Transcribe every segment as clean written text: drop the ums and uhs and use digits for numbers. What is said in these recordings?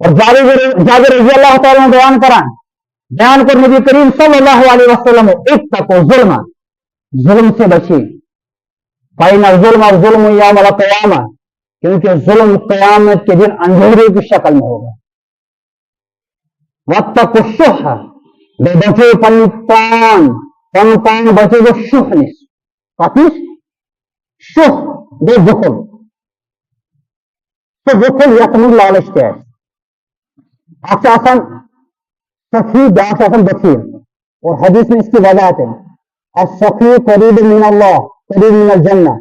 اور جابر رضی اللہ تعالیٰ بیان کر نبی کریم صلی اللہ علیہ وسلم اتقوا ظلم، ظلم سے بچی، فإن الظلم ظلم یوم القیامہ، کیونکہ ظلم قیامت کے دن اندھیرے کی شکل میں ہوگا۔ واتقوا الشح، بچے پن پان بچے جو شح نش، کتنش شح بے بخل، تو بخل یتمن لالچ تہ اکھ آسان سخی بیاکھ آسان بخیل، اور حدیث میں اس کی وضاحت ہے السخی قریب من اللہ قریب من الجنہ،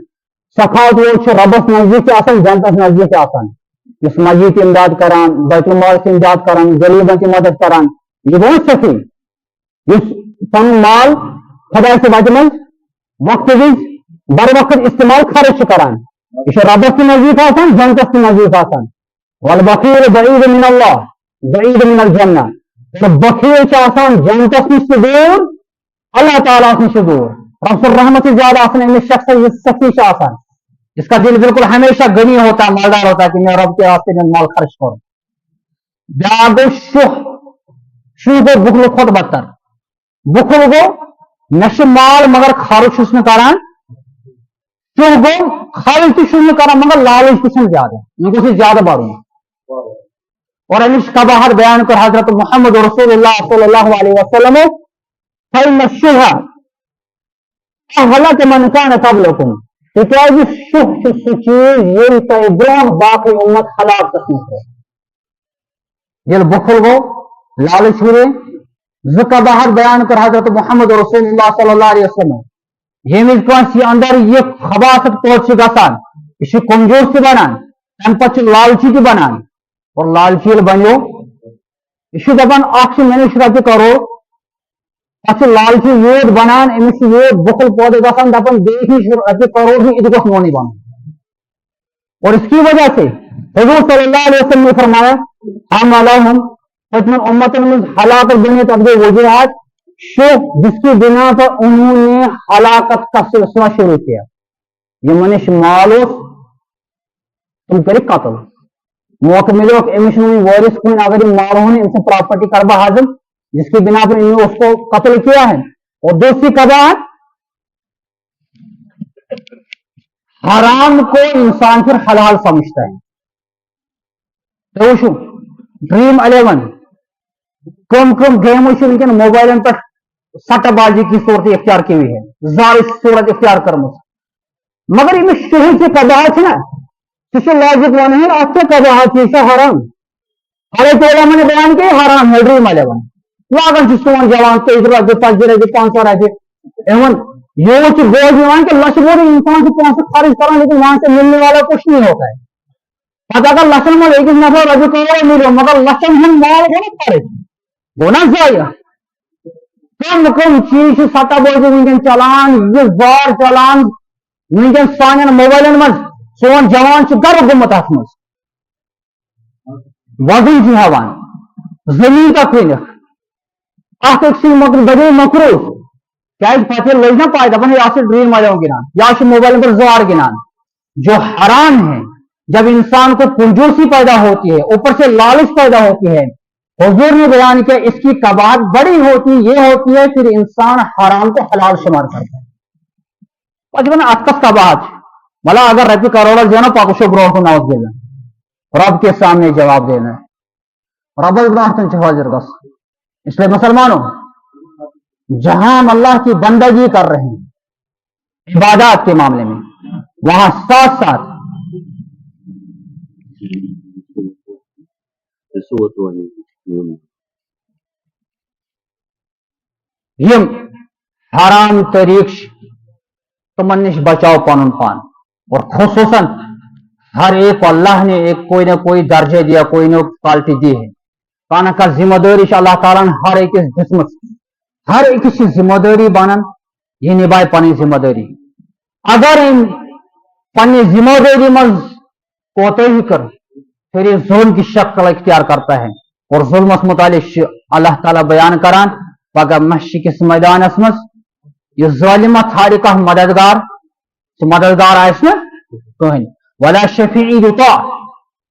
سخاوت وول چھ ربس نزدیک آسان جنتس نزدیک آسان، اس مسجد کی امداد کران، بیت المال کی امداد کران، غریبن کی مدد کران، یہ بہت سخی، اس پن مال خدا سے بچ من وقت بر وقت استعمال خرچ کران، یہ ربس کی نزدیک آسان جنتس کی نزدیک آسان۔ والبخیل بعید من اللہ بعید من الجنہ، تو بخیل آسان جنتس نش دور، اللہ تعالیٰ نش دور، رب الرحمت سے زیادہ آسان امس شخص سخی آسان، اس کا دل بالکل ہمیشہ غنی ہوتا ہے، مالدار ہوتا ہے کہ میں رب کے راستے میں مال خرچ کروں۔ بیاکھ گو شح، شح گو بخل کھوت بدتر، بخل گو نش مال مگر خرچ چھس نہ کران، شح گو خرچ تہ چھس نہ کران مگر لالچ تہ چھن زیادہ، یہ گوس زیادہ بڑھن۔ اور امچ قباحت بیان کر حضرت محمد رسول اللہ صلی اللہ علیہ وسلم فإن الشح اهلك من كان قبلكم، تکیازِ شح چھ سہ چیز یل تہ برونٛہہ باقی امت ہلاک گژھنس ہے۔ یل بخل گو لالچ ہوئے، زٕ قباحت بیان کر حضرت محمد رسول اللہ صلی اللہ علیہ وسلم، ییٚمِس کٲنٛسہِ اندر یہ خباثت پٲدٕ چھِ گژھان، یہ چھُ کمزور تہِ بنان، تمہِ پتہٕ چھُ لالچی تہِ بنان، اور لالچی ییٚلہِ بنیو یہ چھُ دپان اکھ چھُ مےٚ نِش رۄپیہِ کرور، پتہٕ چھُ لالچی یوٗت بنان، أمِس چھُ یوٗت بخل پٲدٕ گژھان، دپان بیٚیِس نِش رۄپیہِ کرور چھُ، یہِ تہِ گوٚژھ میونٕے بنُن۔ اور اس کی وجہ سے حضور صلی اللہ علیہ وسلم نے فرمایا ہم علیہم پچمن امتوں میں ہلاکت بنی تب وجوہات، شح جس کی بنا پر انہوں نے ہلاکت کا سلسلہ شروع کیا، یہ منش مال تم کر قتل، موقع ملو امس وارث کن اگر مال ہو ان سے پراپرٹی کربا حاصل، جس کی بنا پر انہوں نے اس کو قتل کیا ہے۔ اور دوسری قباحت حرام کو انسان پھر حلال سمجھتا ہے۔ تو ڈریم 11 کم گیم ونکن موبائلن پہ سٹہ بازی کی صورت اختیار کی ہوئی ہے، زار صورت اختیار کرمت، مگر امس شہر کی قباحت نا سہ لاجک ون ہے ات قباحت یہ حرام، حضرت علماء نے بیان کیا حرام ہے ڈریم 11 لاگان سون جوان 23 رۄپیہِ 50 رۄپیہِ 500 رۄپیہِ ایون یوت بوجھ یوان کہ لچھ بوجھ انسان سے پیسے خرچ کرنا، لیکن وہاں سے ملنے والا کچھ نہیں ہوتا ہے۔ پتہ اگر لچھن میں ایک نفر رۄپیہِ کرور ملو مگر لچھن ہند مال گو خرچ گو نا ضائع۔ کم چیز سٹہ بوجھ ونکن چلان، یہ زار چلان ونکن سان موبائلن مز، سون جوان گر گومت ات مز وزن ہاوان زمین کا کھینک ات بدل مکرو کیا پتہ لگ نا پائے دپان یہ ڈریم 11 گنان یا موبائل پر زار گنان، جو حرام ہے۔ جب انسان کو کنجوسی پیدا ہوتی ہے، اوپر سے لالچ پیدا ہوتی ہے، حضور نے بیان کیا اس کی قباحت بڑی ہوتی یہ ہوتی ہے پھر انسان حرام کو حلال شمار کرتا ہے۔ اتکس قباحت ملا اگر رپی کروڑ دینا پاک برو کو نوز دینا، رب کے سامنے جواب دینا ہے، رب برتن حاضر گس۔ اس لیے مسلمانوں جہاں ہم اللہ کی بندگی کر رہے ہیں عبادات کے معاملے میں، وہاں ساتھ ساتھ یم حرام طریق تمن نش بچاؤ پن پان، اور خصوصاً ہر ایک کو اللہ نے ایک کوئی نہ کوئی درجہ دیا، کوئی نہ کوالٹی دی ہے، کانا کا ذمہ داری اللہ تعالیٰ نے ہر ایک دسمت، ہر ایک کی ذمہ داری بنان یہ نبھائے پنی ذمہ داری۔ اگر پنی ذمہ داری مز کوتاہی کر پھر یہ ظلم کی شکل اختیار کرتا ہے، اور ظلمس متعلق اللہ تعالیٰ بیان کران پگہ محشر کس میدانس مز یہ ظالمہ ژھانڈِ کانٛہہ مددگار، سہ مددگار آس نا کہین، ولا شفیع یطاع،